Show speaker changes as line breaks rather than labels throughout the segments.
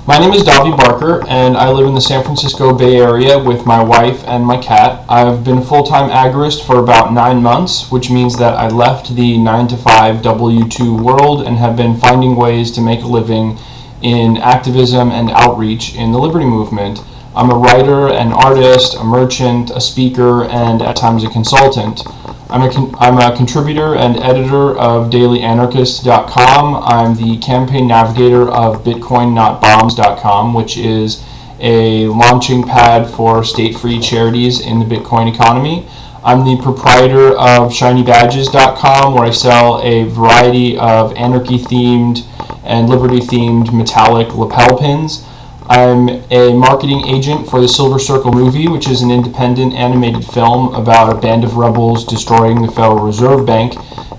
My name is Davi Barker, and I live in the San Francisco Bay Area with my wife and my cat. I've been a full-time agorist for about 9 months, which means that I left the 9-to-5 W-2 world and have been finding ways to make a living in activism and outreach in the liberty movement. I'm a writer, an artist, a merchant, a speaker, and at times a consultant. I'm a contributor and editor of DailyAnarchist.com. I'm the campaign navigator of BitcoinNotBombs.com, which is a launching pad for state-free charities in the Bitcoin economy. I'm the proprietor of ShinyBadges.com, where I sell a variety of anarchy-themed and liberty-themed metallic lapel pins. I'm a marketing agent for the Silver Circle movie, which is an independent animated film about a band of rebels destroying the Federal Reserve Bank.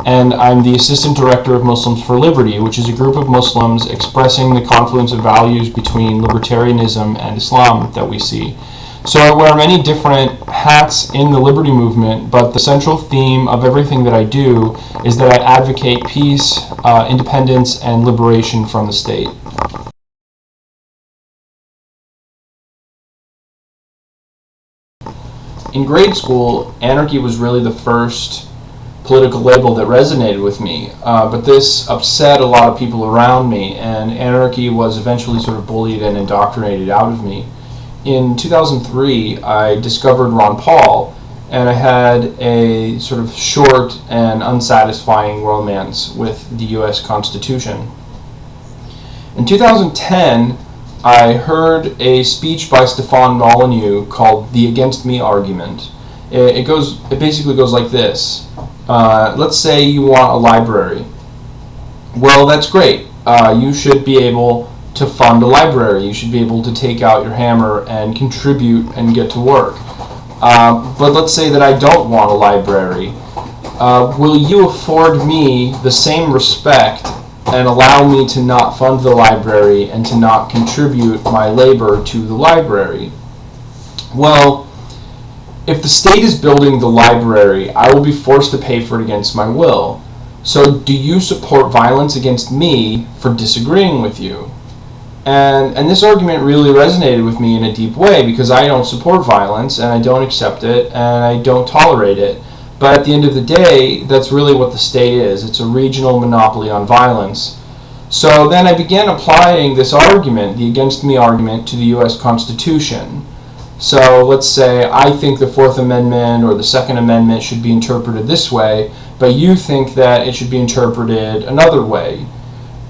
And I'm the assistant director of Muslims for Liberty, which is a group of Muslims expressing the confluence of values between libertarianism and Islam that we see. So I wear many different hats in the liberty movement, but the central theme of everything that I do is that I advocate peace, independence, and liberation from the state. In grade school, anarchy was really the first political label that resonated with me, but this upset a lot of people around me, and anarchy was eventually sort of bullied and indoctrinated out of me. In 2003, I discovered Ron Paul, and I had a sort of short and unsatisfying romance with the U.S. Constitution. In 2010, I heard a speech by Stefan Molyneux called "The Against Me Argument." It basically goes like this. Let's say you want a library. Well, that's great. You should be able to fund a library. You should be able to take out your hammer and contribute and get to work. But let's say that I don't want a library. Will you afford me the same respect and allow me to not fund the library and to not contribute my labor to the library? Well, if the state is building the library, I will be forced to pay for it against my will. So do you support violence against me for disagreeing with you? And this argument really resonated with me in a deep way, because I don't support violence, and I don't accept it, and I don't tolerate it. But at the end of the day, that's really what the state is. It's a regional monopoly on violence. So then I began applying this argument, the against me argument, to the U.S. Constitution. So let's say I think the Fourth Amendment or the Second Amendment should be interpreted this way, but you think that it should be interpreted another way.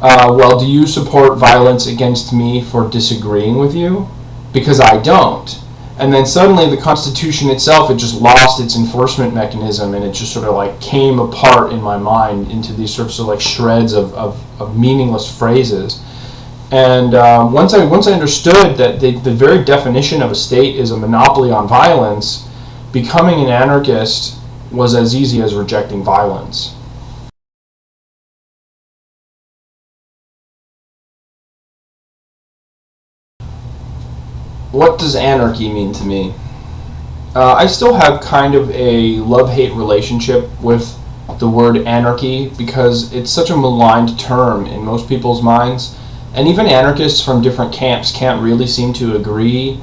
Well, do you support violence against me for disagreeing with you? Because I don't. And then suddenly the Constitution itself, it just lost its enforcement mechanism, and it just sort of like came apart in my mind into these sorts of like shreds of meaningless phrases. And once I understood that the very definition of a state is a monopoly on violence, becoming an anarchist was as easy as rejecting violence. What does anarchy mean to me? I still have kind of a love-hate relationship with the word anarchy, because it's such a maligned term in most people's minds, and even anarchists from different camps can't really seem to agree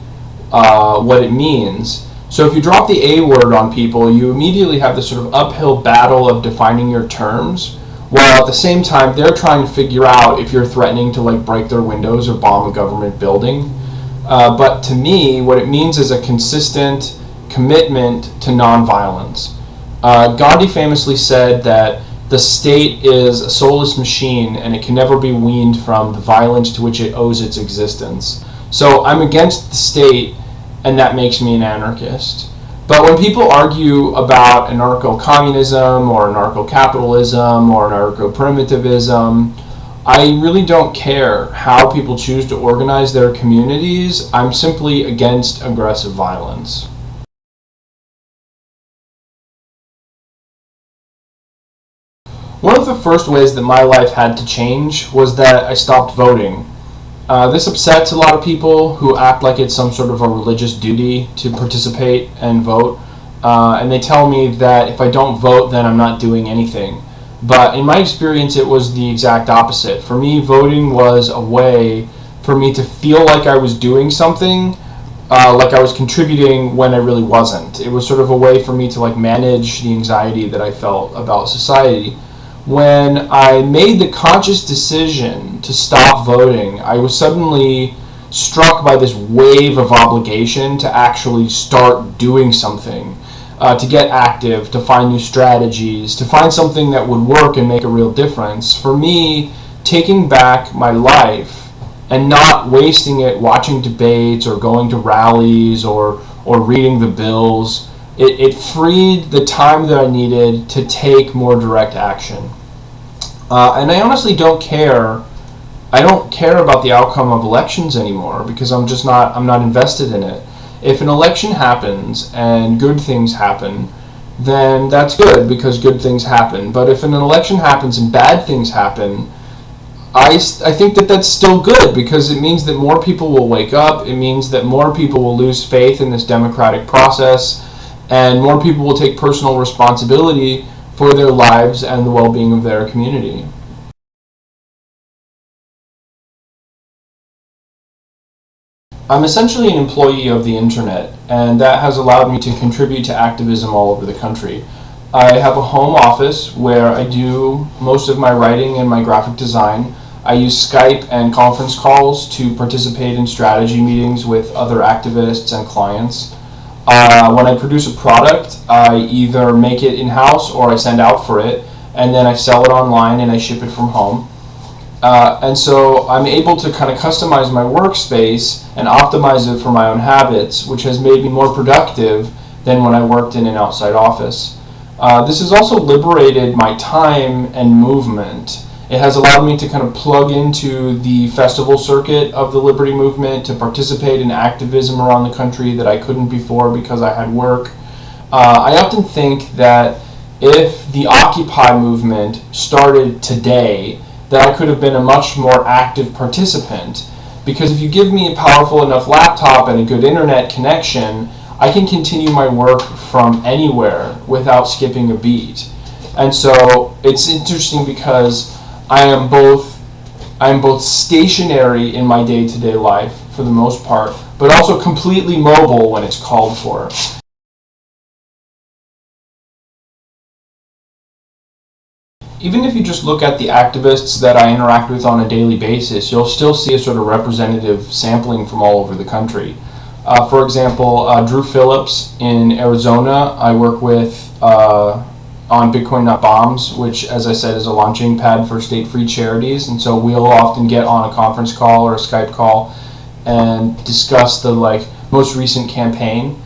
what it means. So if you drop the A word on people, you immediately have this sort of uphill battle of defining your terms, while at the same time they're trying to figure out if you're threatening to like break their windows or bomb a government building. But to me, what it means is a consistent commitment to nonviolence. Gandhi famously said that the state is a soulless machine, and it can never be weaned from the violence to which it owes its existence. So I'm against the state, and that makes me an anarchist. But when people argue about anarcho-communism or anarcho-capitalism or anarcho-primitivism, I really don't care how people choose to organize their communities. I'm simply against aggressive violence. One of the first ways that my life had to change was that I stopped voting. This upsets a lot of people who act like it's some sort of a religious duty to participate and vote. And they tell me that if I don't vote, then I'm not doing anything. But in my experience, it was the exact opposite. For me, voting was a way for me to feel like I was doing something, like I was contributing when I really wasn't. It was sort of a way for me to like manage the anxiety that I felt about society. When I made the conscious decision to stop voting, I was suddenly struck by this wave of obligation to actually start doing something, to get active, to find new strategies, to find something that would work and make a real difference. For me, taking back my life and not wasting it watching debates or going to rallies or reading the bills, it freed the time that I needed to take more direct action. And I honestly don't care. I don't care about the outcome of elections anymore because I'm not invested in it. If an election happens and good things happen, then that's good because good things happen. But if an election happens and bad things happen, I think that that's still good because it means that more people will wake up. It means that more people will lose faith in this democratic process, and more people will take personal responsibility for their lives and the well-being of their community. I'm essentially an employee of the internet, and that has allowed me to contribute to activism all over the country. I have a home office where I do most of my writing and my graphic design. I use Skype and conference calls to participate in strategy meetings with other activists and clients. When I produce a product, I either make it in-house or I send out for it, and then I sell it online and I ship it from home. And so I'm able to kind of customize my workspace and optimize it for my own habits, which has made me more productive than when I worked in an outside office. This has also liberated my time and movement. It has allowed me to kind of plug into the festival circuit of the Liberty Movement, to participate in activism around the country that I couldn't before because I had work. I often think that if the Occupy movement started today, that I could have been a much more active participant, because if you give me a powerful enough laptop and a good internet connection, I can continue my work from anywhere without skipping a beat. And so it's interesting because I am both stationary in my day-to-day life for the most part, but also completely mobile when it's called for. Even if you just look at the activists that I interact with on a daily basis, you'll still see a sort of representative sampling from all over the country. For example, Drew Phillips in Arizona, I work with on Bitcoin Not Bombs, which, as I said, is a launching pad for state-free charities. And so we'll often get on a conference call or a Skype call and discuss the most recent campaign.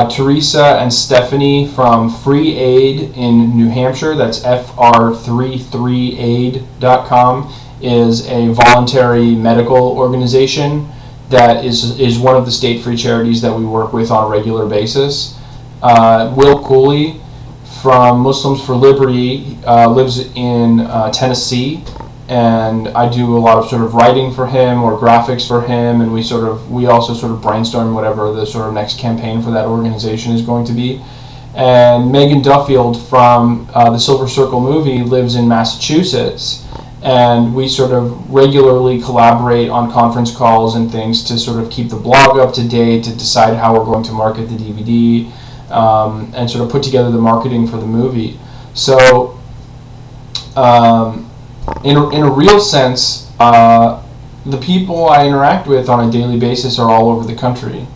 Teresa and Stephanie from Free Aid in New Hampshire, that's fr33aid.com, is a voluntary medical organization that is one of the state-free charities that we work with on a regular basis. Will Cooley from Muslims for Liberty lives in Tennessee, and I do a lot of sort of writing for him or graphics for him, and we also sort of brainstorm whatever the sort of next campaign for that organization is going to be. And Megan Duffield from the Silver Circle movie lives in Massachusetts, and we sort of regularly collaborate on conference calls and things to sort of keep the blog up to date, to decide how we're going to market the DVD, and sort of put together the marketing for the movie. So in a real sense, the people I interact with on a daily basis are all over the country.